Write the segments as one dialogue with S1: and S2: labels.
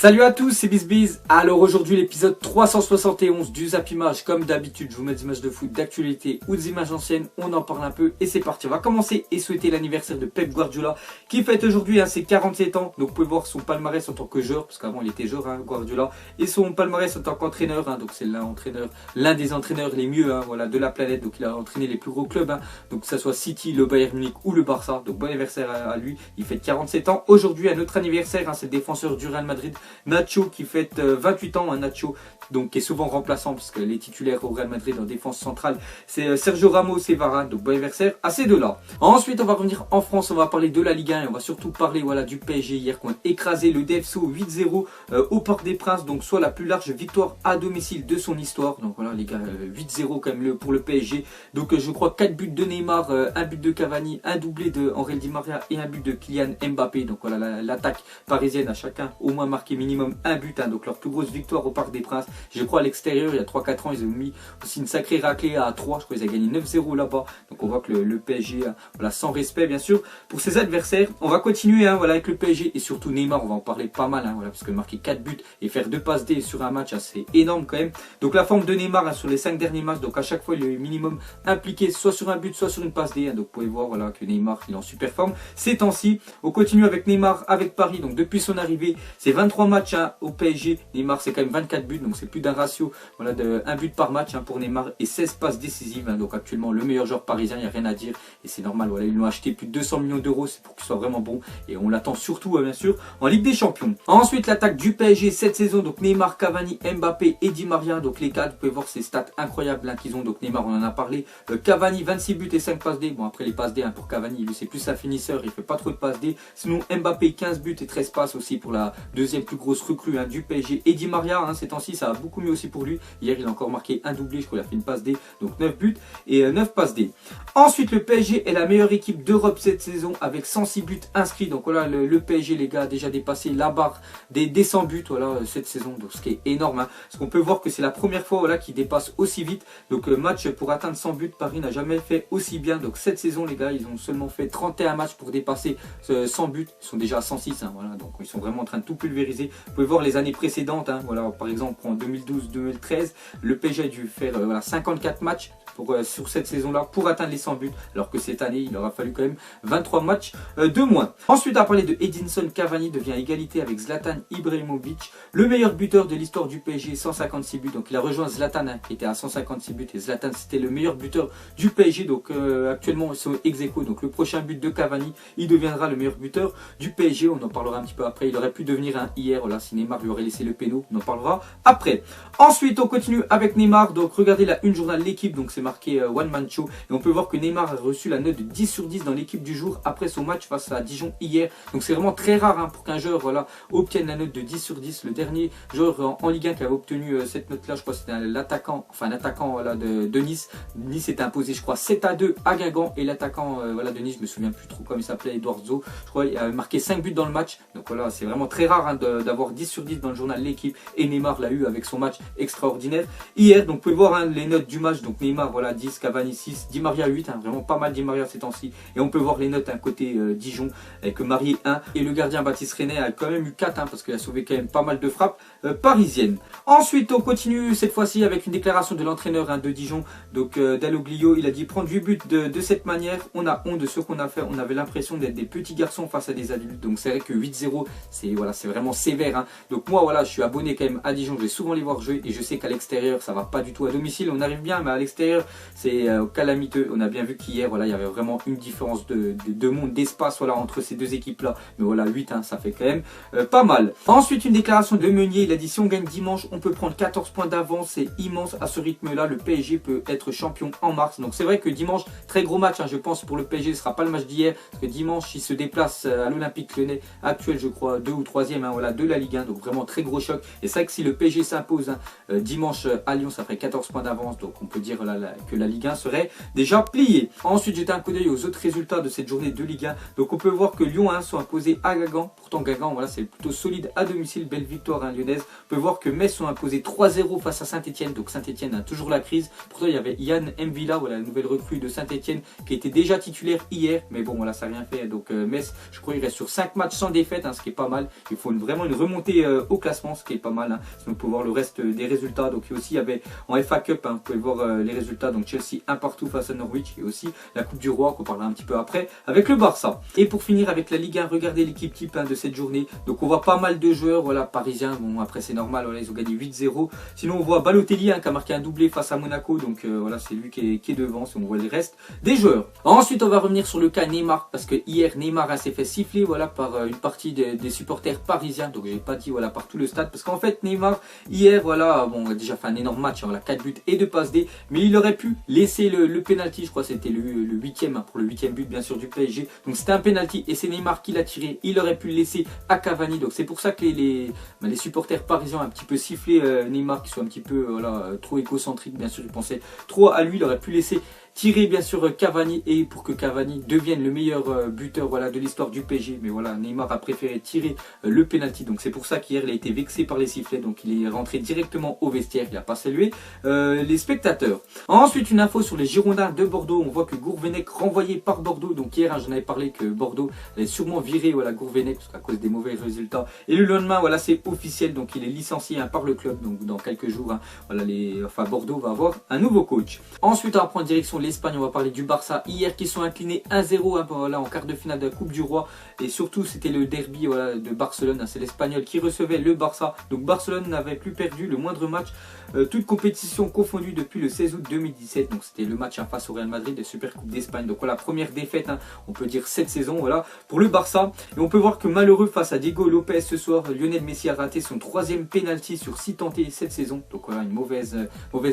S1: Salut à tous, c'est BizBiz. Alors aujourd'hui l'épisode 371 du Zap Image. Comme d'habitude, je vous mets des images de foot, d'actualité ou des images anciennes. On en parle un peu et c'est parti. On va commencer et souhaiter l'anniversaire de Pep Guardiola qui fête aujourd'hui ses 47 ans. Donc vous pouvez voir son palmarès en tant que joueur, parce qu'avant il était joueur, Guardiola, et son palmarès en tant qu'entraîneur. Donc c'est l'un des entraîneurs les mieux de la planète. Donc il a entraîné les plus gros clubs, donc que ce soit City, le Bayern Munich ou le Barça. Donc bon anniversaire à lui. Il fête 47 ans. Aujourd'hui un autre anniversaire, c'est le défenseur du Real Madrid, Nacho, qui fête 28 ans, Nacho, donc qui est souvent remplaçant puisque les titulaires au Real Madrid en défense centrale c'est Sergio Ramos et Varane, donc bon anniversaire à ces deux-là. Ensuite on va revenir en France, on va parler de la Ligue 1 et on va surtout parler du PSG hier qui ont écrasé le DFCO 8-0 au Parc des Princes, donc soit la plus large victoire à domicile de son histoire. Donc voilà les gars, 8-0 quand même pour le PSG. Donc je crois 4 buts de Neymar, un but de Cavani, un doublé de Angel Di Maria et un but de Kylian Mbappé. Donc voilà l'attaque parisienne a chacun au moins marqué minimum un but, donc leur plus grosse victoire au Parc des Princes. Je crois à l'extérieur il y a 3-4 ans ils ont mis aussi une sacrée raclée à 3, je crois qu'ils ont gagné 9-0 là-bas. Donc on voit que le PSG sans respect bien sûr pour ses adversaires. On va continuer avec le PSG et surtout Neymar, on va en parler pas mal parce que marquer 4 buts et faire 2 passes D sur un match, c'est énorme quand même. Donc la forme de Neymar sur les 5 derniers matchs, donc à chaque fois il est minimum impliqué soit sur un but soit sur une passe D, donc vous pouvez voir que Neymar il est en super forme ces temps-ci. On continue avec Neymar avec Paris, donc depuis son arrivée c'est 23 matchs au PSG. Neymar c'est quand même 24 buts, donc c'est plus d'un ratio de 1 but par match pour Neymar et 16 passes décisives, donc actuellement le meilleur joueur parisien, il n'y a rien à dire et c'est normal, ils l'ont acheté plus de 200 millions d'euros, c'est pour qu'il soit vraiment bon et on l'attend surtout bien sûr en Ligue des Champions. Ensuite l'attaque du PSG cette saison, donc Neymar, Cavani, Mbappé et Di Maria, donc les 4, vous pouvez voir ces stats incroyables qu'ils ont. Donc Neymar on en a parlé, Cavani 26 buts et 5 passes D, bon après les passes D pour Cavani lui c'est plus un finisseur, il fait pas trop de passes D. Sinon Mbappé 15 buts et 13 passes aussi pour la deuxième plus grosse recrue du PSG, et Di Maria ces temps-ci ça va beaucoup mieux aussi pour lui. Hier il a encore marqué un doublé, je crois qu'il a fait une passe D, donc 9 buts et 9 passes D. Ensuite le PSG est la meilleure équipe d'Europe cette saison avec 106 buts inscrits. Donc voilà le PSG les gars a déjà dépassé la barre des 100 buts cette saison, donc ce qui est énorme parce qu'on peut voir que c'est la première fois qu'il dépasse aussi vite. Donc match pour atteindre 100 buts, Paris n'a jamais fait aussi bien. Donc cette saison les gars ils ont seulement fait 31 matchs pour dépasser 100 buts, ils sont déjà à 106 donc ils sont vraiment en train de tout pulvériser. Vous pouvez voir les années précédentes, par exemple en 2012-2013 le PSG a dû faire 54 matchs sur cette saison-là pour atteindre les 100 buts, alors que cette année il aura fallu quand même 23 matchs de moins. Ensuite à parler de Edinson Cavani devient à égalité avec Zlatan Ibrahimovic, le meilleur buteur de l'histoire du PSG, 156 buts. Donc il a rejoint Zlatan qui était à 156 buts et Zlatan c'était le meilleur buteur du PSG. Donc actuellement ils sont ex-aequo, donc le prochain but de Cavani il deviendra le meilleur buteur du PSG. On en parlera un petit peu après, il aurait pu devenir hier si Neymar lui aurait laissé le péno, on en parlera après. Ensuite on continue avec Neymar, donc regardez la une journal L'équipe, donc c'est marqué One Man Show et on peut voir que Neymar a reçu la note de 10 sur 10 dans l'équipe du jour après son match face à Dijon hier. Donc c'est vraiment très rare pour qu'un joueur obtienne la note de 10 sur 10. Le dernier joueur en Ligue 1 qui avait obtenu cette note là, je crois c'était l'attaquant de Nice. Nice s'est imposé je crois 7-2 à Guingamp et l'attaquant de Nice, je me souviens plus trop comment il s'appelait, Eduardo, je crois il avait marqué 5 buts dans le match. Donc voilà, c'est vraiment très rare d'avoir 10 sur 10 dans le journal L'équipe et Neymar l'a eu avec son match extraordinaire hier. Donc vous pouvez voir les notes du match, donc Neymar 10, Cavani 6, Di Maria 8, vraiment pas mal Di Maria ces temps-ci. Et on peut voir les notes côté Dijon avec Marié 1 et le gardien Baptiste René a quand même eu 4 parce qu'il a sauvé quand même pas mal de frappes parisiennes. Ensuite on continue cette fois-ci avec une déclaration de l'entraîneur de Dijon, donc Dalloglio. Il a dit: prendre 8 buts de cette manière, on a honte de ce qu'on a fait, on avait l'impression d'être des petits garçons face à des adultes. Donc c'est vrai que 8-0 c'est vraiment sévère Donc moi je suis abonné quand même à Dijon, je vais souvent les voir jouer et je sais qu'à l'extérieur ça va pas du tout. À domicile on arrive bien mais à l'extérieur c'est calamiteux. On a bien vu qu'hier il y avait vraiment une différence de monde, d'espace entre ces deux équipes là. Mais 8 ça fait quand même pas mal. Ensuite une déclaration de Meunier, il a dit: si on gagne dimanche on peut prendre 14 points d'avance, c'est immense. À ce rythme là le PSG peut être champion en mars. Donc c'est vrai que dimanche très gros match je pense pour le PSG, ce sera pas le match d'hier parce que dimanche il se déplace à l'Olympique Lyonnais, actuel je crois 2 ou 3e de la Ligue 1, donc vraiment très gros choc. Et c'est vrai que si le PSG s'impose dimanche à Lyon ça ferait 14 points d'avance, donc on peut dire que la Ligue 1 serait déjà pliée. Ensuite jeter un coup d'œil aux autres résultats de cette journée de Ligue 1. Donc on peut voir que Lyon sont imposés à Guingamp, pourtant Guingamp c'est plutôt solide à domicile, belle victoire lyonnaise. On peut voir que Metz sont imposés 3-0 face à Saint-Etienne, donc Saint-Etienne a toujours la crise. Pourtant il y avait Yann M'Vila, la nouvelle recrue de Saint-Etienne qui était déjà titulaire hier, mais bon ça n'a rien fait. Donc Metz je crois il reste sur 5 matchs sans défaite, ce qui est pas mal. Il faut vraiment une une remontée au classement, ce qui est pas mal. Sinon, vous pouvez voir le reste des résultats. Donc aussi, il y avait en FA Cup, vous pouvez voir les résultats. Donc Chelsea 1 partout face à Norwich, et aussi la Coupe du Roi qu'on parlera un petit peu après avec le Barça. Et pour finir avec la Ligue 1, regardez l'équipe type de cette journée. Donc on voit pas mal de joueurs, voilà, parisiens. Bon, après c'est normal, voilà, ils ont gagné 8-0. Sinon on voit Balotelli qui a marqué un doublé face à Monaco. Donc voilà, c'est lui qui est devant si on voit les restes des joueurs. Ensuite on va revenir sur le cas Neymar, parce que hier Neymar s'est fait siffler, voilà, par une partie des supporters parisiens. Donc j'ai pas dit voilà par tout le stade, parce qu'en fait Neymar hier, voilà, bon, a déjà fait un énorme match, voilà, 4 buts et 2 passes D, mais il aurait pu laisser le penalty. Je crois que c'était le 8e, pour le 8e but bien sûr du PSG. Donc c'était un penalty et c'est Neymar qui l'a tiré. Il aurait pu le laisser à Cavani. Donc c'est pour ça que les supporters parisiens ont un petit peu sifflé Neymar, qui soit un petit peu voilà, trop égocentrique. Bien sûr, il pensait trop à lui. Il aurait pu laisser tirer bien sûr Cavani, et pour que Cavani devienne le meilleur buteur, voilà, de l'histoire du PSG. Mais voilà, Neymar a préféré tirer le penalty. Donc c'est pour ça qu'hier il a été vexé par les sifflets. Donc il est rentré directement au vestiaire. Il n'a pas salué les spectateurs. Ensuite, une info sur les Girondins de Bordeaux. On voit que Gourvenec renvoyé par Bordeaux. Donc hier, j'en avais parlé que Bordeaux allait sûrement virer, voilà, Gourvenec à cause des mauvais résultats. Et le lendemain, voilà, c'est officiel. Donc il est licencié par le club. Donc dans quelques jours, voilà, Bordeaux va avoir un nouveau coach. Ensuite, on va prendre direction l'Espagne. On va parler du Barça hier, qui sont inclinés 1-0 voilà, en quart de finale de la Coupe du Roi. Et surtout, c'était le derby, voilà, de Barcelone. C'est l'Espagnol qui recevait le Barça. Donc Barcelone n'avait plus perdu le moindre match, toute compétition confondue, depuis le 16 août 2017. Donc c'était le match face au Real Madrid de Super Coupe d'Espagne. Donc voilà, première défaite, on peut dire cette saison, voilà, pour le Barça. Et on peut voir que malheureux face à Diego Lopez ce soir, Lionel Messi a raté son 3e penalty sur 6 tentés cette saison. Donc voilà, une mauvaise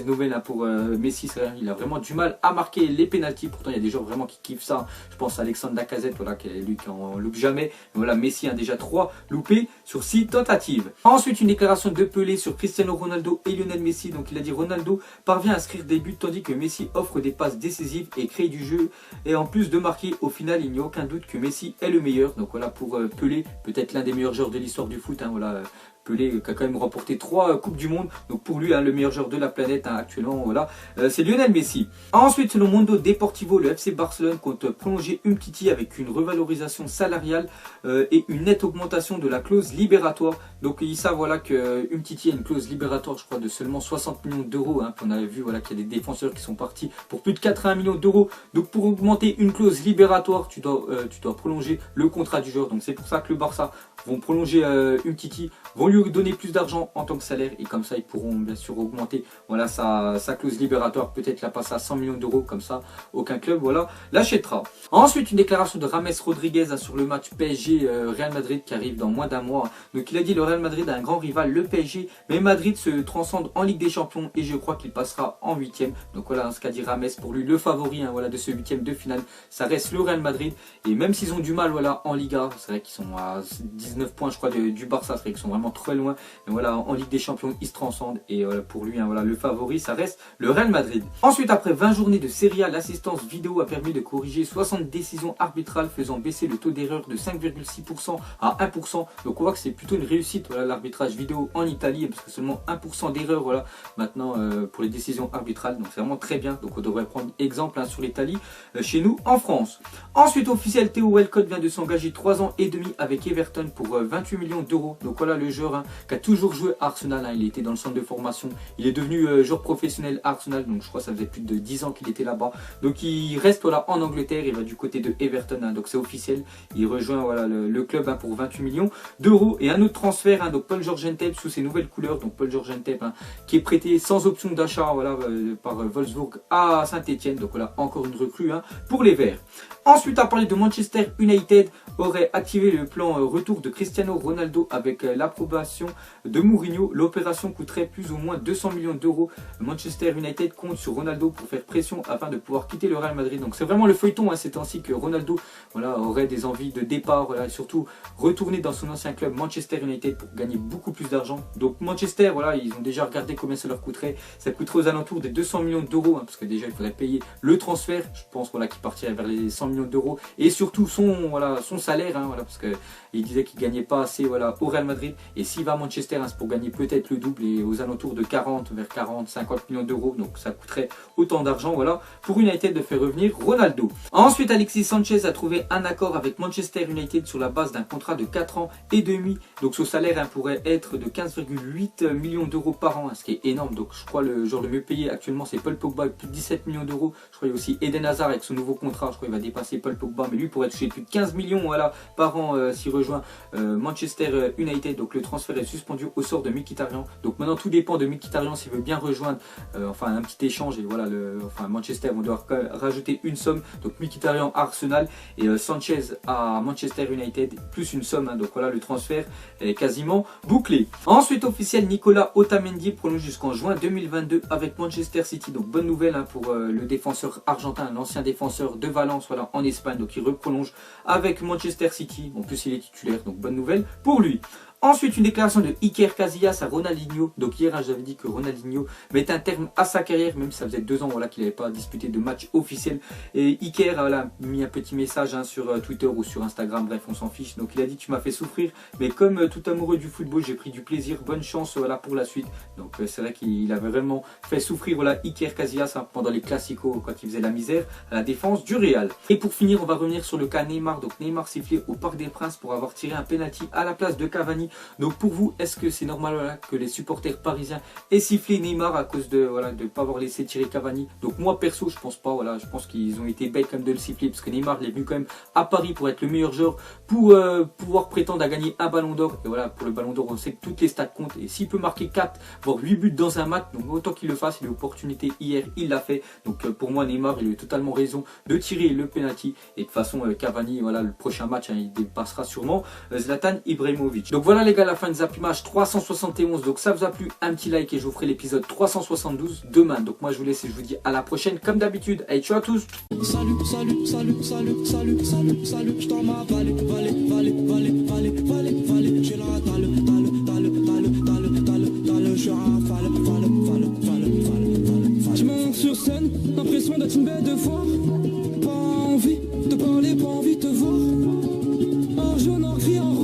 S1: nouvelle pour Messi. Il a vraiment du mal à marquer les pénaltys. Pourtant il y a des gens vraiment qui kiffent ça. Je pense à Alexandre Lacazette, voilà, qui est lui qui en loupe jamais. Mais voilà, Messi a déjà 3 loupés sur 6 tentatives. Ensuite, une déclaration de Pelé sur Cristiano Ronaldo et Lionel Messi. Donc il a dit: Ronaldo parvient à inscrire des buts tandis que Messi offre des passes décisives et crée du jeu. Et en plus de marquer, au final il n'y a aucun doute que Messi est le meilleur. Donc voilà, pour Pelé, peut-être l'un des meilleurs joueurs de l'histoire du foot, voilà. Pelé qui a quand même remporté 3 Coupes du Monde. Donc pour lui, le meilleur joueur de la planète actuellement, voilà, c'est Lionel Messi. Ensuite, selon Mundo Deportivo, le FC Barcelone compte prolonger Umtiti avec une revalorisation salariale et une nette augmentation de la clause libératoire. Donc ils savent, voilà, que Umtiti a une clause libératoire, je crois, de seulement 60 millions d'euros. On avait vu, voilà, qu'il y a des défenseurs qui sont partis pour plus de 80 millions d'euros. Donc pour augmenter une clause libératoire, tu dois prolonger le contrat du joueur. Donc c'est pour ça que le Barça vont prolonger Umtiti, vont lui donner plus d'argent en tant que salaire, et comme ça ils pourront bien sûr augmenter, voilà, sa clause libératoire, peut-être la passer à 100 millions d'euros. Comme ça aucun club, voilà, l'achètera. Ensuite, une déclaration de James Rodriguez sur le match PSG Real Madrid qui arrive dans moins d'un mois. Donc il a dit: le Real Madrid a un grand rival, le PSG, mais Madrid se transcende en Ligue des Champions et je crois qu'il passera en 8e. Donc voilà, ce qu'a dit James. Pour lui, le favori, voilà, de ce 8e de finale, ça reste le Real Madrid. Et même s'ils ont du mal, voilà, en Liga, c'est vrai qu'ils sont à 19 points je crois du Barça, c'est vrai qu'ils sont vraiment très loin, mais voilà, en Ligue des Champions ils se transcendent. Et voilà, pour lui, voilà, le favori, ça reste le Real Madrid. Ensuite, après 20 journées de Serie A, l'assistance vidéo a permis de corriger 60 décisions arbitrales, faisant baisser le taux d'erreur de 5,6% à 1%. Donc on voit que c'est plutôt une réussite, voilà, l'arbitrage vidéo en Italie, parce que seulement 1% d'erreur, voilà, maintenant pour les décisions arbitrales. Donc c'est vraiment très bien. Donc on devrait prendre exemple sur l'Italie chez nous en France. Ensuite, officiel, Theo Walcott vient de s'engager 3 ans et demi avec Everton pour 28 millions d'euros. Donc voilà, le joueur qui a toujours joué à Arsenal, il était dans le centre de formation, il est devenu joueur professionnel à Arsenal. Donc je crois que ça faisait plus de 10 ans qu'il était là-bas. Donc il reste, voilà, en Angleterre, il va du côté de Everton, donc c'est officiel, il rejoint, voilà, le club pour 28 millions d'euros. Et un autre transfert, donc Paul George Entep sous ses nouvelles couleurs. Donc Paul George Entep qui est prêté sans option d'achat, voilà, par Wolfsburg à Saint-Etienne. Donc voilà, encore une recrue pour les Verts. Ensuite, à parler de Manchester United, aurait activé le plan retour de Cristiano Ronaldo avec l'approbation de Mourinho. L'opération coûterait plus ou moins 200 millions d'euros. Manchester United compte sur Ronaldo pour faire pression afin de pouvoir quitter le Real Madrid. Donc c'est vraiment le feuilleton ces temps-ci que Ronaldo, voilà, aurait des envies de départ, voilà, et surtout retourner dans son ancien club Manchester United pour gagner beaucoup plus d'argent. Donc Manchester, voilà, ils ont déjà regardé combien ça leur coûterait. Ça coûterait aux alentours des 200 millions d'euros, parce que déjà il faudrait payer le transfert, je pense, voilà, qui partirait vers les 100 millions d'euros, et surtout son salaire. salaire, hein, voilà, parce qu'il disait qu'il gagnait pas assez, voilà, au Real Madrid. Et s'il va à Manchester, hein, c'est pour gagner peut-être le double et aux alentours de 40, vers 40, 50 millions d'euros. Donc ça coûterait autant d'argent, voilà, pour United de faire revenir Ronaldo. Ensuite, Alexis Sanchez a trouvé un accord avec Manchester United sur la base d'un contrat de 4 ans et demi. Donc son salaire, hein, pourrait être de 15,8 millions d'euros par an, hein, ce qui est énorme. Donc je crois le joueur le mieux payé actuellement c'est Paul Pogba avec plus de 17 millions d'euros. Je crois qu'il y a aussi Eden Hazard avec son nouveau contrat. Je crois qu'il va dépasser Paul Pogba, mais lui pourrait toucher plus de 15 millions, voilà, par an s'il rejoint Manchester United. Donc le transfert est suspendu au sort de Mkhitaryan. Donc maintenant tout dépend de Mkhitaryan s'il veut bien rejoindre, enfin un petit échange, et voilà, Manchester vont devoir rajouter une somme. Donc Mkhitaryan à Arsenal et Sanchez à Manchester United plus une somme, hein. Donc voilà, le transfert est quasiment bouclé. Ensuite officiel, Nicolas Otamendi prolonge jusqu'en juin 2022 avec Manchester City. Donc bonne nouvelle, hein, pour le défenseur argentin, l'ancien défenseur de Valence, voilà, en Espagne. Donc il reprolonge avec Manchester City. En plus il est titulaire, donc bonne nouvelle pour lui. Ensuite, une déclaration de Iker Casillas à Ronaldinho. Donc hier, hein, j'avais dit que Ronaldinho mettait un terme à sa carrière, même si ça faisait 2 ans, voilà, qu'il n'avait pas disputé de match officiel. Et Iker a, voilà, mis un petit message, hein, sur Twitter ou sur Instagram, bref, on s'en fiche. Donc il a dit: tu m'as fait souffrir, mais comme tout amoureux du football, j'ai pris du plaisir. Bonne chance, voilà, pour la suite. Donc c'est vrai qu'il avait vraiment fait souffrir, voilà, Iker Casillas, hein, pendant les classicos, quand il faisait la misère à la défense du Real. Et pour finir, on va revenir sur le cas Neymar. Donc Neymar sifflé au Parc des Princes pour avoir tiré un penalty à la place de Cavani. Donc pour vous, est-ce que c'est normal, voilà, que les supporters parisiens aient sifflé Neymar à cause de, voilà, de ne pas avoir laissé tirer Cavani? Donc moi perso, je pense pas, voilà, je pense qu'ils ont été bêtes comme de le siffler, parce que Neymar il est venu quand même à Paris pour être le meilleur joueur, pour pouvoir prétendre à gagner un ballon d'or. Et voilà, pour le ballon d'or, on sait que toutes les stats comptent, et s'il peut marquer 4 voire 8 buts dans un match, donc autant qu'il le fasse. Il a l'opportunité hier, il l'a fait. Donc pour moi, Neymar il a eu totalement raison de tirer le penalty. Et de toute façon, Cavani, voilà, le prochain match, hein, il dépassera sûrement Zlatan Ibrahimovic. Donc voilà les gars, la fin de Zappimage 371. Donc ça vous a plu, un petit like et je vous ferai l'épisode 372 demain. Donc moi je vous laisse et je vous dis à la prochaine comme d'habitude. Allez, ciao à tous.
S2: Salut, salut, salut, salut, salut, salut, salut, je t'en m'en vallée, j'ai la dalle, je rafale, je monte sur scène, l'impression d'être une bête de foire, pas envie de parler, pas envie de te voir, en jaune, en gris, en